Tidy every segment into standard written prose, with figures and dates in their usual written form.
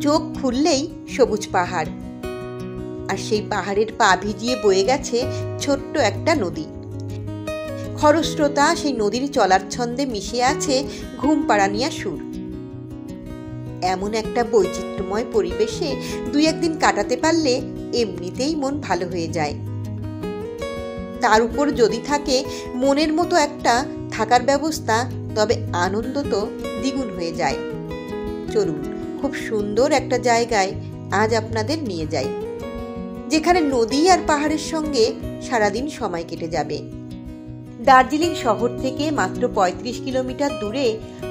চোখ খুললেই সবুজ পাহাড়, আর সেই পাহাড়ের পা ভিজিয়ে বয়ে গেছে ছোট্ট একটা নদী। খরস্রোতা সেই নদীর চলার ছন্দে মিশে আছে ঘুম পাড়ানিয়া সুর। এমন একটা বৈচিত্র্যময় পরিবেশে দুই একদিন কাটাতে পারলে এমনিতেই মন ভালো হয়ে যায়। তার উপর যদি থাকে মনের মতো একটা থাকার ব্যবস্থা, তবে আনন্দ তো দ্বিগুণ হয়ে যায়। চলুন, খুব সুন্দর একটা জায়গায় আজ আপনাদের নিয়ে যাই, যেখানে নদী আর পাহাড়ের সঙ্গে সারাদিন সময় কেটে যাবে। দার্জিলিং শহর থেকে মাত্র ৩৫ কিলোমিটার দূরে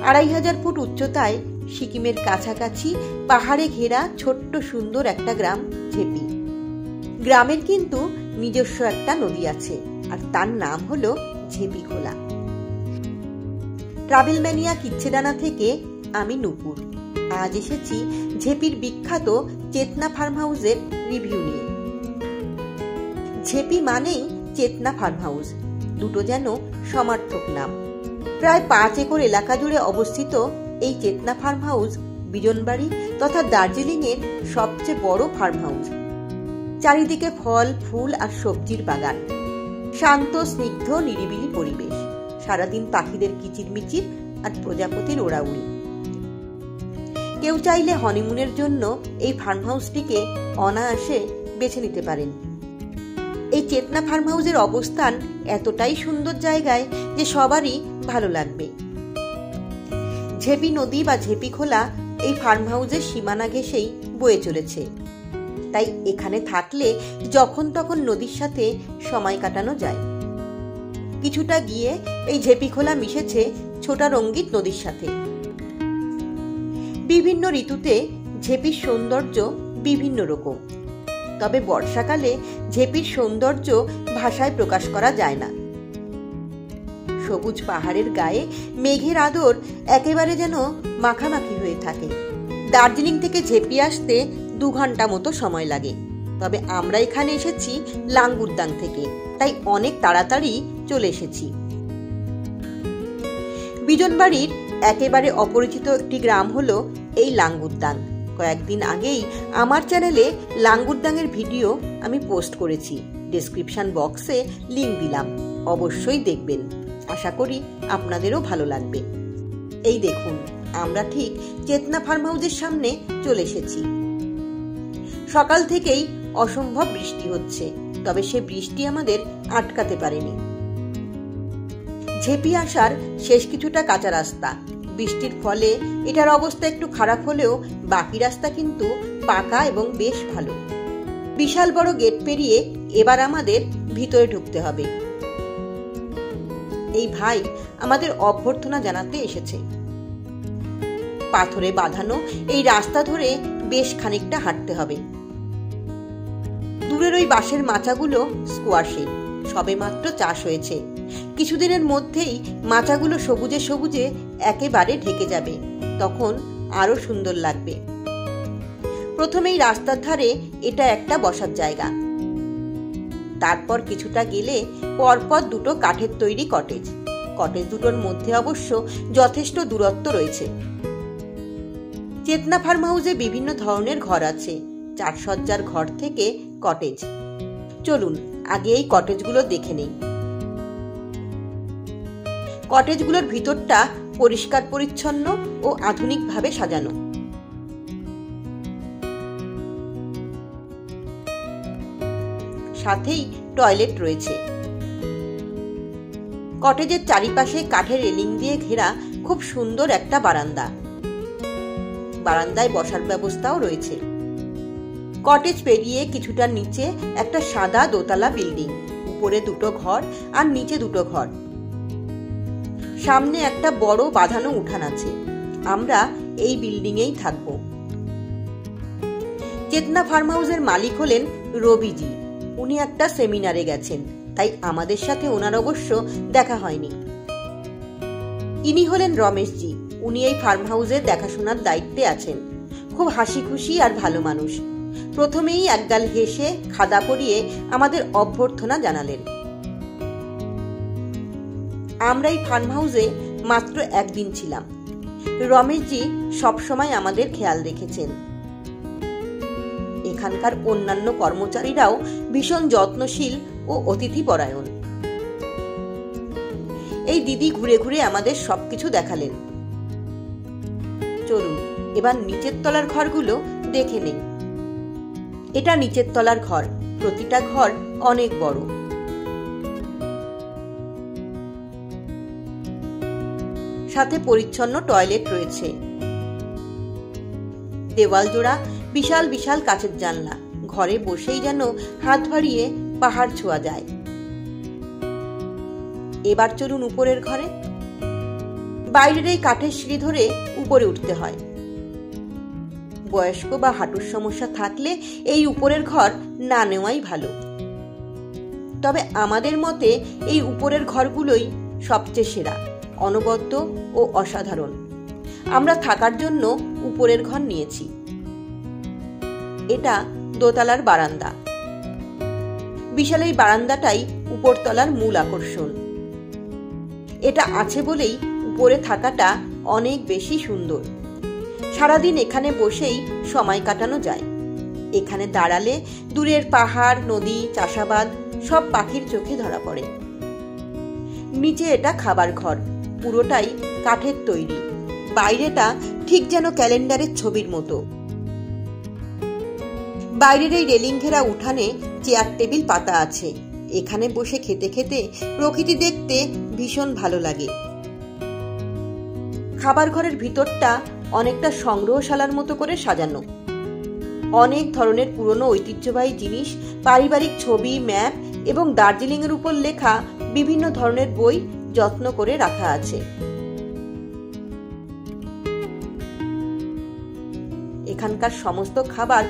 ২৫০০ ফুট উচ্চতায় সিকিমের কাছাকাছি পাহাড়ে ঘেরা ছোট্ট সুন্দর একটা গ্রাম ঝেপি। গ্রামের কিন্তু নিজস্ব একটা নদী আছে, আর তার নাম হলো ঝেপি খোলা। ট্রাভেল ম্যানিয়া কিচ্ছেদানা থেকে আমি নূপুর। আজ এসেছি ঝেপির বিখ্যাত চেতনা ফার্ম হাউসের রিভিউ নিয়ে। ঝেপি মানেই চেতনা ফার্ম হাউস, দুটো যেন সমার্থক নাম। প্রায় ৫ একর এলাকা জুড়ে অবস্থিত এই চেতনা ফার্ম হাউস বিজনবাড়ি তথা দার্জিলিং এর সবচেয়ে বড় ফার্ম হাউস। চারিদিকে ফল, ফুল আর সবজির বাগান, শান্ত স্নিগ্ধ নিরিবিলি পরিবেশ, সারাদিন পাখিদের কিচিরমিচির আর প্রজাপতির ওড়াউড়ি। কেউ চাইলে হনিমুনের জন্য এই ফার্ম হাউসটিকে অনায়াসে বেছে নিতে পারেন। এই চেতনা ফার্ম হাউসের অবস্থান এতটাই সুন্দর জায়গায় যে সবারই ভালো লাগবে। ঝেপি নদী বা ঝেপি খোলা এই ফার্ম হাউসের সীমানা ঘেঁষেই বয়ে চলেছে, তাই এখানে থাকলে যখন তখন নদীর সাথে সময় কাটানো যায়। কিছুটা গিয়ে এই ঝেপি খোলা মিশেছে ছোটা রঙ্গিত নদীর সাথে। বিভিন্ন ঋতুতে ঝেপির সৌন্দর্য বিভিন্ন রকম, তবে বর্ষাকালে ঝেপির সৌন্দর্য ভাষায় প্রকাশ করা যায় না। সবুজ পাহাড়ের গায়ে মেঘের আদর একেবারে যেন মাখামাখি হয়ে থাকে। দার্জিলিং থেকে ঝেপি আসতে ২ ঘন্টা মতো সময় লাগে, তবে আমরা এখানে এসেছি লাঙ্গুরদাং থেকে, তাই অনেক তাড়াতাড়ি চলে এসেছি। বিজনবাড়ির একেবারে অপরিচিত একটি গ্রাম হলো এই লাঙ্গুরদাং। কয়েকদিন আগেই আমার চ্যানেলে লাঙ্গুরদাং এর ভিডিও আমি পোস্ট করেছি, ডেসক্রিপশন বক্সে লিংক দিলাম, অবশ্যই দেখবেন। আশা করি আপনাদেরও ভালো লাগবে। এই দেখুন, আমরা ঠিক চেতনা ফার্ম হাউসের সামনে চলে এসেছি। সকাল থেকেই অসম্ভব বৃষ্টি হচ্ছে, তবে সে বৃষ্টি আমাদের আটকাতে পারেনি। ঝেপি আসার শেষ কিছুটা কাঁচা রাস্তা। বৃষ্টির ফলে এটার অবস্থা একটু খারাপ হলেও বাকি রাস্তা কিন্তু পাকা এবং বেশ ভালো। বিশাল বড় গেট পেরিয়ে এবার আমাদের ভিতরে ঢুকতে হবে। এই ভাই আমাদের অভ্যর্থনা জানাতে এসেছে। পাথরে বাঁধানো এই রাস্তা ধরে বেশ খানিকটা হাঁটতে হবে। দূরের ওই বাঁশের মাচাগুলো স্কোয়াশে সবে মাত্র চাষ হয়েছে। কিছুদিনের মধ্যেই মাচাগুলো সবুজে সবুজে একেবারে ঢেকে যাবে, তখন আরো সুন্দর লাগবে। প্রথমেই রাস্তার ধারে এটা একটা বসার জায়গা। তারপর কিছুটা গেলে পরপর দুটো কাঠের তৈরি কটেজ। কটেজ দুটোর মধ্যে অবশ্য যথেষ্ট দূরত্ব রয়েছে। চেতনা ফার্ম হাউসে বিভিন্ন ধরনের ঘর আছে, 4 সজ্জার ঘর থেকে কটেজ। চলুন আগে এই কটেজগুলো দেখে নেই। কটেজগুলোর ভিতরটা পরিষ্কার পরিচ্ছন্ন ও আধুনিকভাবে সাজানো। সাথেই টয়লেট রয়েছে। কটেজের চারিপাশে কাঠের রেলিং দিয়ে ঘেরা খুব সুন্দর একটা বারান্দা। বারান্দায় বসার ব্যবস্থাও রয়েছে। কটেজ পেরিয়ে কিছুটা নিচে একটা সাদা দোতলা বিল্ডিং, উপরে 2টো ঘর আর নিচে 2টো ঘর। সামনে একটা বড় বাঁধানো উঠান আছে। আমরা এই বিল্ডিং এই থাকব। চেতনা ফার্ম হাউসের মালিক হলেন রবিজি। উনি একটা সেমিনারে গেছেন, তাই আমাদের সাথে ওনার অবশ্য দেখা হয়নি। ইনি হলেন রমেশজি। উনি এই ফার্ম হাউসের দেখাশোনার দায়িত্বে আছেন। খুব হাসি খুশি আর ভালো মানুষ। প্রথমেই একগাল হেসে খাদা পরিয়ে আমাদের অভ্যর্থনা জানালেন। আমরা এই ফার্ম হাউসে মাত্র 1 দিন ছিলাম। রমেশজি সবসময় আমাদের খেয়াল রেখেছেন। এখানকার অন্যান্য কর্মচারীরাও ভীষণ যত্নশীল ও অতিথিপরায়ণ। এই দিদি ঘুরে ঘুরে আমাদের সবকিছু দেখালেন। চলুন এবার নিচের তলার ঘরগুলো দেখে নেই। এটা নিচের তলার ঘর। প্রতিটা ঘর অনেক বড়। সাথে পরিচ্ছন্ন টয়লেট রয়েছে। দেওয়াল জোড়া বিশাল বিশাল কাচের জানলা। ঘরে বসেই যেন হাত বাড়িয়ে পাহাড় ছোঁয়া যায়। এবার চলুন উপরের ঘরে। বাইরের এই কাঠের সিঁড়ি ধরে উপরে উঠতে হয়। বয়স্ক বা হাঁটুর সমস্যা থাকলে এই উপরের ঘর না নেওয়াই ভালো। তবে আমাদের মতে এই উপরের ঘরগুলোই সবচেয়ে সেরা, অনবদ্য ও অসাধারণ। আমরা থাকার জন্য উপরের ঘর নিয়েছি। এটা দোতলার বারান্দা। বিশাল এই বারান্দাটাই উপরতলার মূল আকর্ষণ। এটা আছে বলেই উপরে থাকাটা অনেক বেশি সুন্দর। সারাদিন এখানে বসেই সময় কাটানো যায়। এখানে দাঁড়ালে দূরের পাহাড়, নদী, চাষাবাদ সব পাখির চোখে ধরা পড়ে। নিচে এটা খাবার ঘর। পুরোটাই কাঠের তৈরি। বাইরেটা ঠিক যেন ক্যালেন্ডারের ছবির মতো। বাইরের এই রেলিং ঘেরা উঠানে চেয়ার টেবিল পাতা আছে। এখানে বসে খেতে খেতে প্রকৃতি দেখতে ভীষণ ভালো লাগে। খাবার ঘরের ভিতরটা অনেকটা সংগ্রহশালার মতো করে সাজানো। অনেক ধরনের পুরনো ঐতিহ্যবাহী জিনিস, পারিবারিক ছবি, ম্যাপ এবং দার্জিলিং এর উপর লেখা বিভিন্ন ধরনের বই যত্ন করে রাখা আছে। এখানকার সমস্ত খাবার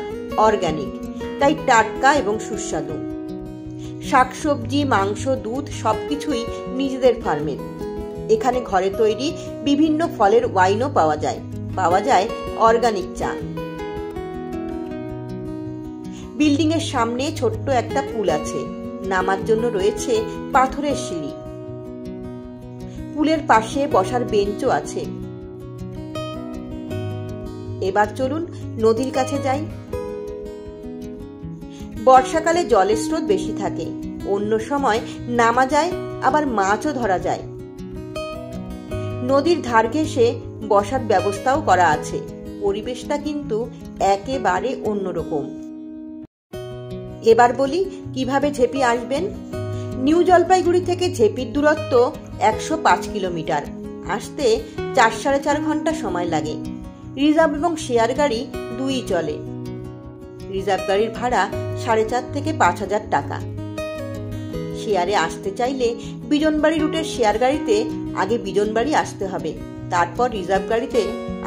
অর্গানিক, তাই টাটকা এবং সুস্বাদু। শাকসবজি, মাংস, দুধ সবকিছুই নিজেদের ফার্মের। এখানে ঘরে তৈরি বিভিন্ন ফলের ওয়াইনও পাওয়া যায়। পাওয়া যায় অর্গানিক চা। বিল্ডিং এর সামনে ছোট্ট একটা পুল আছে। নামার জন্য রয়েছে পাথরের সিঁড়ি। পুলের পাশে বসার বেঞ্চও আছে। এবার চলুন নদীর কাছে যাই। বর্ষাকালে জলের স্রোত বেশি থাকে। অন্য সময় নামা যায়, আবার মাছও ধরা যায়। নদীর ধার ঘেঁষে বসার ব্যবস্থাও করা আছে। পরিবেশটা কিন্তু একেবারে অন্যরকম। এবার বলি কিভাবে ঝেপি আসবেন। নিউ জলপাইগুড়ি থেকে ঝেপির দূরত্ব 105 কিলোমিটার। আসতে 4-4.5 ঘন্টা সময় লাগে। রিজার্ভ এবং শেয়ার গাড়ি দুই চলে। রিজার্ভ গাড়ির ভাড়া 4,500 থেকে 5,000 টাকা। শেয়ারে আসতে চাইলে বিজনবাড়ি রুটের শেয়ার গাড়িতে আগে বিজনবাড়ি আসতে হবে, তারপর রিজার্ভ গাড়িতে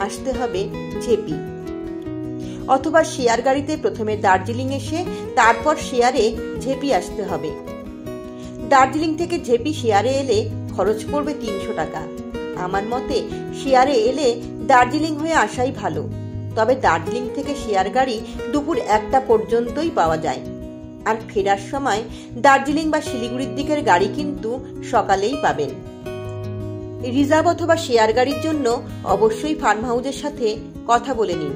আসতে হবে ঝেপি। অথবা শেয়ার গাড়িতে প্রথমে দার্জিলিং এসে তারপর শেয়ারে ঝেপি আসতে হবে। দার্জিলিং থেকে ঝেপি শেয়ারে এলে খরচ পড়বে 300 টাকা। আমার মতে শেয়ারে এলে দার্জিলিং হয়ে আসাই ভালো। তবে দার্জিলিং থেকে শেয়ার গাড়ি দুপুর 1টা পর্যন্তই পাওয়া যায়। আর ফেরার সময় দার্জিলিং বা শিলিগুড়ির দিকের গাড়ি কিন্তু সকালেই পাবেন। রিজার্ভ অথবা শেয়ার গাড়ির জন্য অবশ্যই ফার্ম হাউসের সাথে কথা বলে নিন।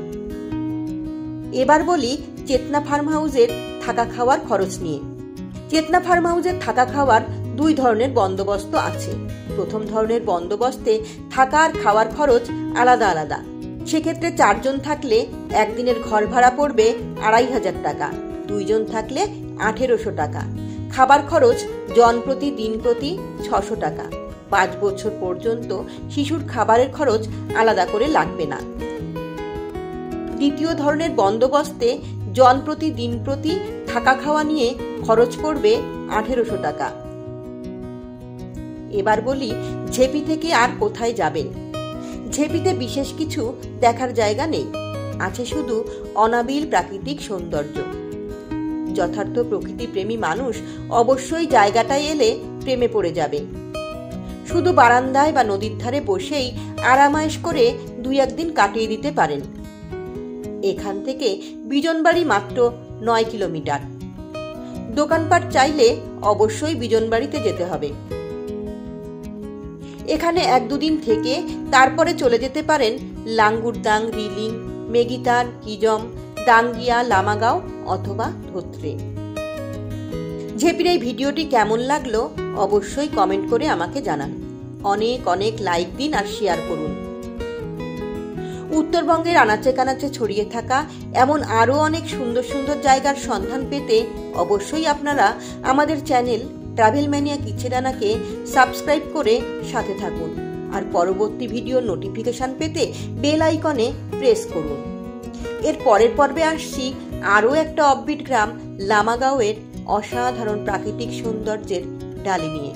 এবার বলি চেতনা ফার্ম হাউসের থাকা খাওয়ার খরচ নিয়ে। চেতনা ফার্ম হাউসের থাকা খাওয়ার 2 ধরনের বন্দোবস্ত আছে। প্রথম ধরনের বন্দোবস্তে থাকা আর খাওয়ার খরচ আলাদা আলাদা। সেক্ষেত্রে 4 জন থাকলে একদিনের ঘর ভাড়া পড়বে 2,500 টাকা। 2 জন থাকলে 1,800 টাকা। খাবার খরচ জন প্রতি দিন প্রতি 600 টাকা। 5 বছর পর্যন্ত শিশুর খাবারের খরচ আলাদা করে লাগবে না। দ্বিতীয় ধরনের বন্দোবস্তে জন প্রতি দিন প্রতি থাকা খাওয়া নিয়ে খরচ পড়বে 1,800 টাকা। এবার বলি ঝেপি থেকে আর কোথায় যাবেন। ঝেপিতে বিশেষ কিছু দেখার জায়গা নেই। আছে শুধু অনাবিল প্রাকৃতিক সৌন্দর্য। যথার্থ প্রকৃতি প্রেমী মানুষ অবশ্যই জায়গাটায় এলে প্রেমে পড়ে যাবে। শুধু বারান্দায় বা নদীর ধারে বসেই আরামায়েশ করে 2-1 দিন কাটিয়ে দিতে পারেন। এখান থেকে বিজনবাড়ি মাত্র 9 কিলোমিটার। দোকানপাট চাইলে অবশ্যই বিজনবাড়িতে যেতে হবে। এখানে 1-2 দিন থেকে তারপরে চলে যেতে পারেন লাঙ্গুরদাং, রিলিং, মেগিতান, কিজম, দাঙ্গিয়া, লামাগাঁও অথবা ধোত্রে। ঝেপির এই ভিডিওটি কেমন লাগলো অবশ্যই কমেন্ট করে আমাকে জানান। অনেক অনেক লাইক দিন আর শেয়ার করুন। উত্তরবঙ্গের আনাচে কানাচে ছড়িয়ে থাকা এমন আরও অনেক সুন্দর সুন্দর জায়গার সন্ধান পেতে অবশ্যই আপনারা আমাদের চ্যানেল ট্রাভেল ম্যানিয়া কিচেরানাকে সাবস্ক্রাইব করে সাথে থাকুন আর পরবর্তী ভিডিওর নোটিফিকেশন পেতে বেল আইকনে প্রেস করুন। এর পরের পর্বে আসছি আরও একটা অফবিট গ্রাম লামাগাঁওয়ের অসাধারণ প্রাকৃতিক সৌন্দর্যের ডালি নিয়ে।